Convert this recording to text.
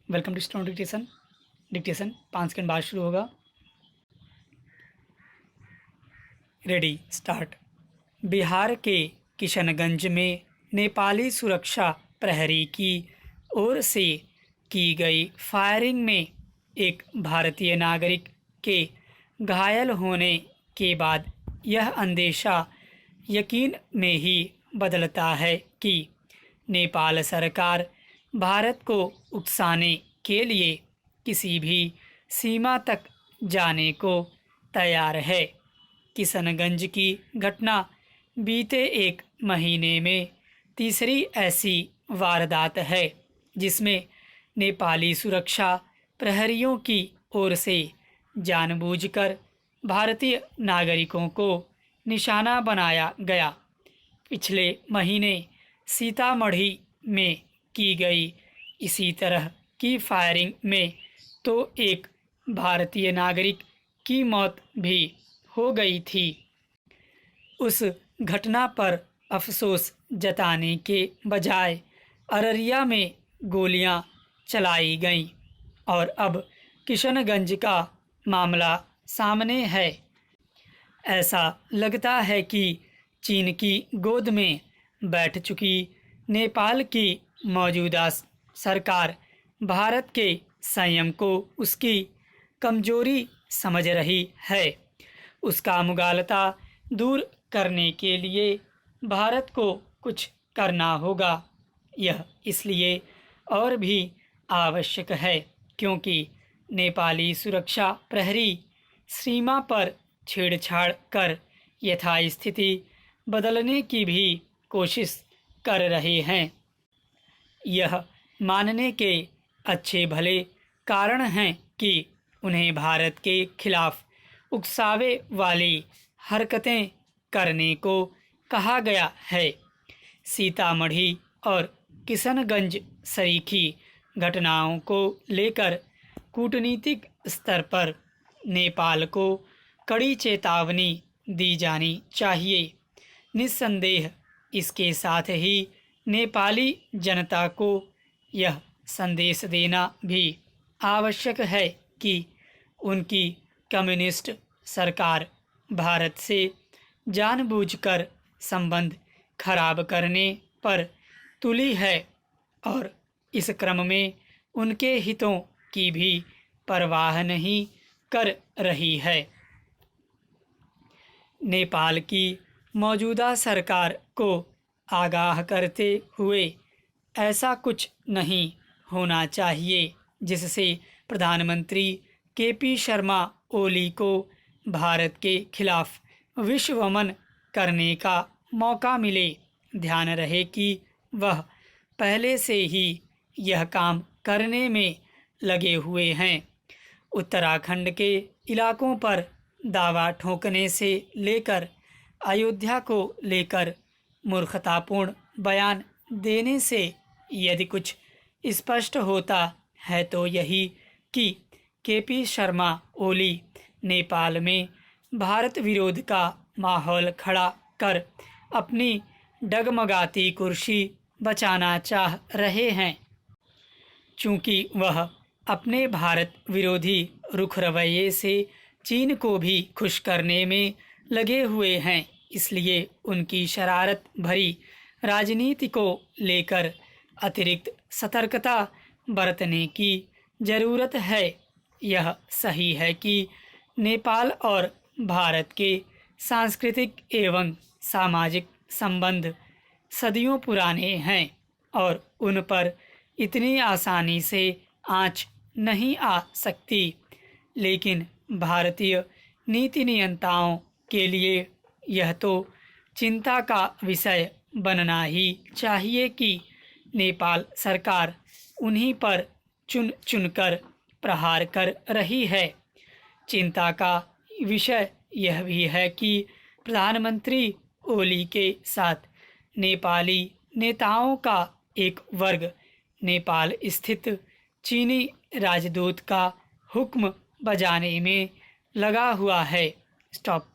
Welcome to stone dictation. Dictation 5 second बाद शुरू होगा। Ready start. बिहार के किशनगंज में नेपाली सुरक्षा प्रहरी की ओर से की गई फायरिंग में एक भारतीय नागरिक के घायल होने के बाद यह अंदेशा यकीन में ही बदलता है कि नेपाल सरकार भारत को उकसाने के लिए किसी भी सीमा तक जाने को तैयार है। किशनगंज की घटना बीते एक महीने में तीसरी ऐसी वारदात है जिसमें नेपाली सुरक्षा प्रहरियों की ओर से जानबूझकर भारतीय नागरिकों को निशाना बनाया गया। पिछले महीने सीतामढ़ी में की गई इसी तरह की फायरिंग में तो एक भारतीय नागरिक की मौत भी हो गई थी। उस घटना पर अफसोस जताने के बजाय अररिया में गोलियां चलाई गईं और अब किशनगंज का मामला सामने है। ऐसा लगता है कि चीन की गोद में बैठ चुकी नेपाल की मौजूदा सरकार भारत के संयम को उसकी कमजोरी समझ रही है। उसका मुगालता दूर करने के लिए भारत को कुछ करना होगा। यह इसलिए और भी आवश्यक है क्योंकि नेपाली सुरक्षा प्रहरी सीमा पर छेड़छाड़ कर यथास्थिति बदलने की भी कोशिश कर रहे हैं। यह मानने के अच्छे भले कारण हैं कि उन्हें भारत के खिलाफ उकसावे वाली हरकतें करने को कहा गया है। सीतामढ़ी और किशनगंज सरीखी घटनाओं को लेकर कूटनीतिक स्तर पर नेपाल को कड़ी चेतावनी दी जानी चाहिए। निस्संदेह इसके साथ ही नेपाली जनता को यह संदेश देना भी आवश्यक है कि उनकी कम्युनिस्ट सरकार भारत से जानबूझकर संबंध खराब करने पर तुली है और इस क्रम में उनके हितों की भी परवाह नहीं कर रही है। नेपाल की मौजूदा सरकार को आगाह करते हुए ऐसा कुछ नहीं होना चाहिए जिससे प्रधानमंत्री केपी शर्मा ओली को भारत के खिलाफ विश्वमन करने का मौका मिले। ध्यान रहे कि वह पहले से ही यह काम करने में लगे हुए हैं। उत्तराखंड के इलाकों पर दावा ठोकने से लेकर अयोध्या को लेकर मूर्खतापूर्ण बयान देने से यदि कुछ स्पष्ट होता है तो यही कि केपी शर्मा ओली नेपाल में भारत विरोध का माहौल खड़ा कर अपनी डगमगाती कुर्सी बचाना चाह रहे हैं। चूँकि वह अपने भारत विरोधी रुख रवैये से चीन को भी खुश करने में लगे हुए हैं, इसलिए उनकी शरारत भरी राजनीति को लेकर अतिरिक्त सतर्कता बरतने की ज़रूरत है। यह सही है कि नेपाल और भारत के सांस्कृतिक एवं सामाजिक संबंध सदियों पुराने हैं और उन पर इतनी आसानी से आंच नहीं आ सकती, लेकिन भारतीय नीति नियंताओं के लिए यह तो चिंता का विषय बनना ही चाहिए कि नेपाल सरकार उन्हीं पर चुन चुनकर प्रहार कर रही है। चिंता का विषय यह भी है कि प्रधानमंत्री ओली के साथ नेपाली नेताओं का एक वर्ग नेपाल स्थित चीनी राजदूत का हुक्म बजाने में लगा हुआ है। स्टॉप।